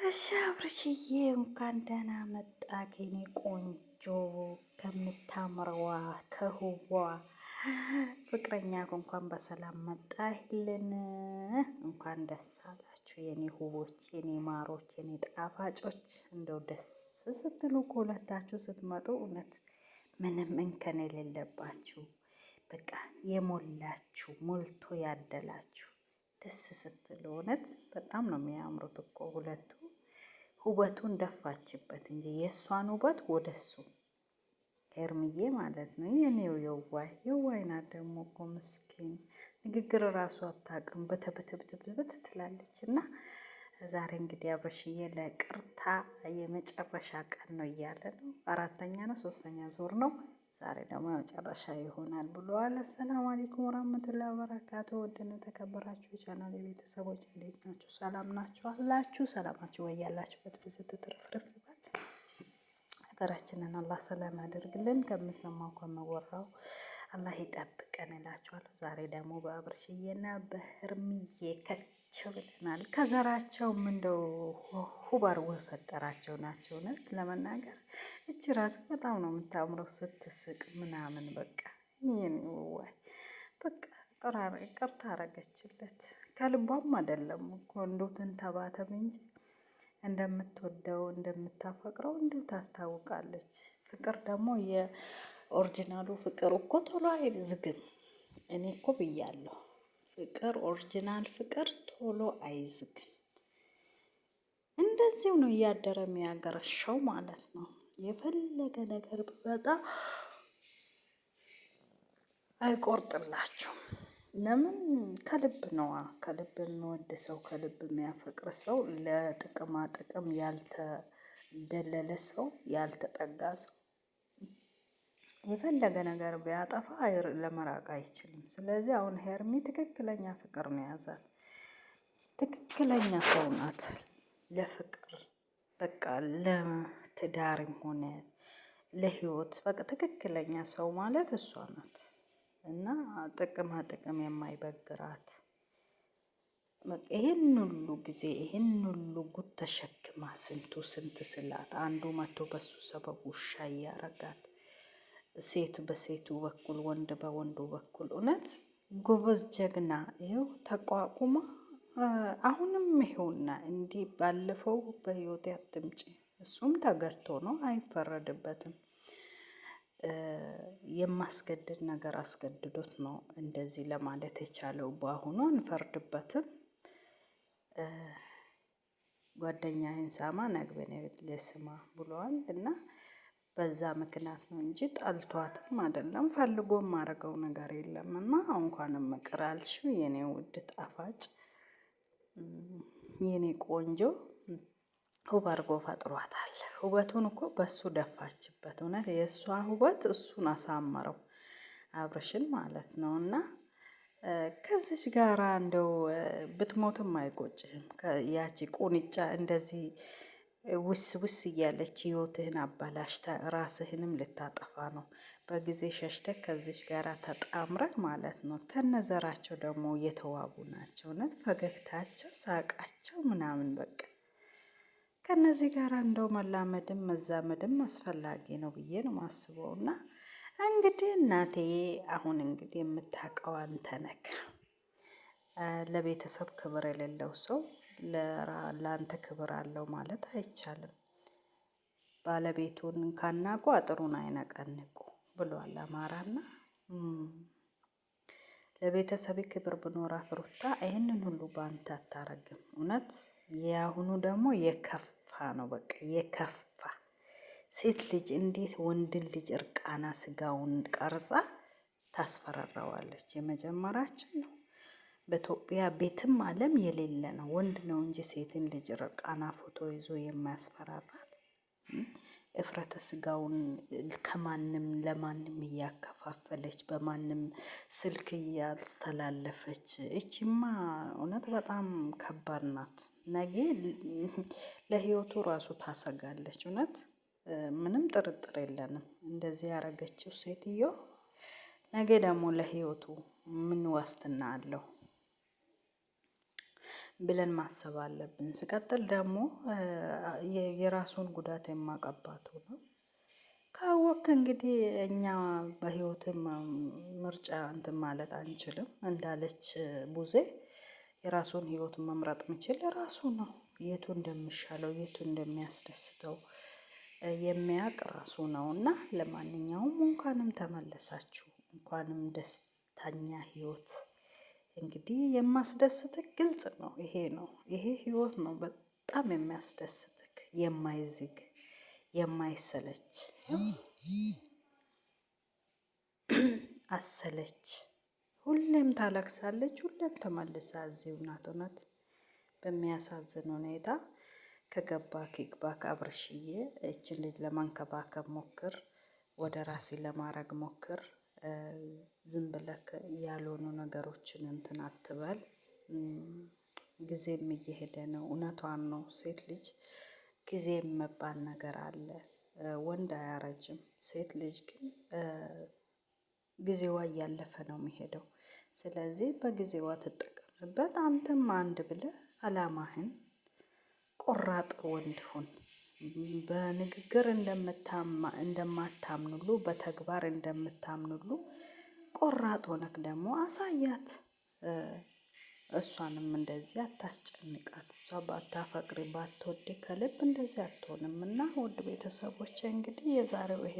እሺ አብርሽዬ እንኳን ደህና መጣህ የኔ ቆንጆ ከምታምረዋ ከውቧ ፍቅረኛ እንኳን በሰላም መጣህልን። እንኳን ደስ አላችሁ የኔ ውቦች፣ የኔ ማሮች፣ የኔ ጣፋጮች። እንደው ደስ ስትሉ ከሁለታችሁ ስትመጡ እውነት ምንም እንከን የሌለባችሁ በቃ የሞላችሁ ሞልቶ ያደላችሁ ደስ ስትሉ እውነት በጣም ነው የሚያምሩት እኮ ሁለቱ። ውበቱን ደፋችበት እንጂ የእሷን ውበት ወደሱ ሄርምዬ ማለት ነው። የኔው የዋይ ናት ደግሞ እኮ ምስኪን ንግግር ራሱ አታውቅም። በተበተብትብት ትላለች። እና ዛሬ እንግዲህ አብርሽዬ ለቅርታ የመጨረሻ ቀን ነው እያለ ነው። አራተኛ ነው ሶስተኛ ዙር ነው። ዛሬ ደግሞ መጨረሻ ይሆናል ብለዋል። አሰላሙ አለይኩም ወራህመቱላሂ ወበረካቱ። ወደነ ተከበራችሁ የቻናል ቤተሰቦች እንዴት ናችሁ? ሰላም ናችሁ አላችሁ? ሰላማችሁ ወይ ያላችሁበት ብዙ ትርፍርፍ ይባል። ሀገራችንን አላህ ሰላም ያደርግልን። ከምሰማው ከመወራው አላህ ይጠብቀን እላችኋለሁ። ዛሬ ደግሞ በአብርሽዬና በሄርሚዬ ከች ብለናል። ከዘራቸውም እንደው ሁባር ወፈጠራቸው ናቸው። እውነት ለመናገር እቺ ራሱ በጣም ነው የምታምረው ስትስቅ ምናምን በቃ ይሄን ወይ በቃ ቅርታ አረገችለት። ከልቧም አይደለም እኮ እንደው ትንተባተብ እንጂ እንደምትወደው እንደምታፈቅረው እንዲሁ ታስታውቃለች። ፍቅር ደግሞ የኦሪጂናሉ ፍቅር እኮ ቶሎ አይዝግም። እኔ እኮ ብያለሁ። ፍቅር ኦሪጂናል ፍቅር ቶሎ አይዝግም። እንደዚሁ ነው እያደረ የሚያገረሸው ማለት ነው። የፈለገ ነገር ቢመጣ አይቆርጥላችሁም። ለምን? ከልብ ነዋ። ከልብ የሚወድ ሰው፣ ከልብ የሚያፈቅር ሰው፣ ለጥቅማ ጥቅም ያልተደለለ ሰው፣ ያልተጠጋ ሰው የፈለገ ነገር ቢያጠፋ ለመራቅ አይችልም። ስለዚህ አሁን ሄርሚ ትክክለኛ ፍቅር ነው ያዛት። ትክክለኛ ሰው ናት ለፍቅር በቃ ለትዳርም ሆነ ለህይወት በቃ ትክክለኛ ሰው ማለት እሷ ናት። እና ጥቅማ ጥቅም የማይበግራት ይህን ሁሉ ጊዜ ይህን ሁሉ ጉድ ተሸክማ ስንት ስላት አንዱ መቶ በሱ ሰበብ ውሻ እያረጋት ሴት በሴቱ በኩል ወንድ በወንዱ በኩል እውነት ጎበዝ ጀግና ይኸው ተቋቁማ አሁንም ይኸውና እንዲህ ባለፈው በህይወት አትምጪ እሱም ተገድቶ ነው አይፈረድበትም። የማስገድድ ነገር አስገድዶት ነው እንደዚህ ለማለት የቻለው። በአሁኑ አንፈርድበትም። ጓደኛዬን ሳማ ነግበኔ ለስማ ብለዋል እና በዛ ምክንያት ነው እንጂ ጠልቷትም አይደለም። ፈልጎ ማረገው ነገር የለም። እና እንኳንም መቅር አልሽው የኔ ውድ ጣፋጭ የኔ ቆንጆ ውብ አድርጎ ፈጥሯታል። ውበቱን እኮ በሱ ደፋችበት። እውነት የእሷ ውበት እሱን አሳመረው አብርሽን ማለት ነው። እና ከዚች ጋራ እንደው ብትሞትም አይቆጭህም። ያቺ ቁንጫ እንደዚህ ውስ እያለች ህይወትህን አባላሽታ ራስህንም ልታጠፋ ነው። በጊዜ ሸሽተህ ከዚች ጋራ ተጣምረህ ማለት ነው። ከነዘራቸው ደግሞ የተዋቡ ናቸው። እውነት ፈገግታቸው፣ ሳቃቸው ምናምን በቃ ከነዚህ ጋር እንደው መላመድም መዛመድም አስፈላጊ ነው ብዬ ነው ማስበው። እና እንግዲህ እናቴ አሁን እንግዲህ የምታውቀው አንተ ነህ። ለቤተሰብ ክብር የሌለው ሰው ለአንተ ክብር አለው ማለት አይቻልም። ባለቤቱን ካናቁ አጥሩን አይነቀንቁ ብሏል አማራና። ለቤተሰብ ክብር ብኖራት ሩታ ይህንን ሁሉ በአንተ አታረግም። እውነት የአሁኑ ደግሞ የከፋ ነው። በቃ የከፋ ሴት ልጅ እንዴት ወንድን ልጅ እርቃና ስጋውን ቀርጻ ታስፈራራዋለች? የመጀመራችን ነው። በኢትዮጵያ ቤትም ዓለም የሌለ ነው። ወንድ ነው እንጂ ሴትን ልጅ እርቃና ፎቶ ይዞ የሚያስፈራራት። እፍረተ ስጋውን ከማንም ለማንም እያከፋፈለች በማንም ስልክ እያስተላለፈች እቺማ እውነት በጣም ከባድ ናት። ነገ ለህይወቱ ራሱ ታሰጋለች። እውነት ምንም ጥርጥር የለንም። እንደዚህ ያረገችው ሴትዮ ነገ ደግሞ ለህይወቱ ምን ዋስትና አለው? ብለን ማሰብ አለብን። ሲቀጥል ደግሞ የራሱን ጉዳት የማቀባቱ ነው። ካወክ እንግዲህ እኛ በህይወትም ምርጫ እንትን ማለት አንችልም። እንዳለች ቡዜ የራሱን ህይወት መምረጥ የሚችል ራሱ ነው። የቱ እንደሚሻለው የቱ እንደሚያስደስተው የሚያውቅ ራሱ ነው። እና ለማንኛውም እንኳንም ተመለሳችሁ፣ እንኳንም ደስተኛ ህይወት። እንግዲህ የማስደስትክ ግልጽ ነው። ይሄ ነው ይሄ ህይወት ነው በጣም የሚያስደስትክ፣ የማይዝግ የማይሰለች አሰለች። ሁሌም ታለቅሳለች፣ ሁሌም ተመልሳ እዚሁ ናት። እውነት በሚያሳዝን ሁኔታ ከገባክ ይግባክ አብርሽዬ። እችን ልጅ ለማንከባከብ ሞክር፣ ወደ ራሴ ለማድረግ ሞክር። ዝም ብለክ ያልሆኑ ነገሮችን እንትን አትበል። ጊዜም እየሄደ ነው። እውነቷን ነው። ሴት ልጅ ጊዜ የሚባል ነገር አለ። ወንድ አያረጅም። ሴት ልጅ ግን ጊዜዋ እያለፈ ነው የሚሄደው። ስለዚህ በጊዜዋ ትጠቀምበት። አንተም አንድ ብለህ አላማህን ቆራጥ ወንድ ሁን። በንግግር እንደማታምኑሉ በተግባር እንደምታምኑሉ ቆራጥ ሆነክ ደግሞ አሳያት። እሷንም እንደዚህ አታስጨንቃት። እሷ ባታፈቅሪ ባትወድ ከልብ እንደዚህ አትሆንም። እና ውድ ቤተሰቦች እንግዲህ የዛሬው ይሄ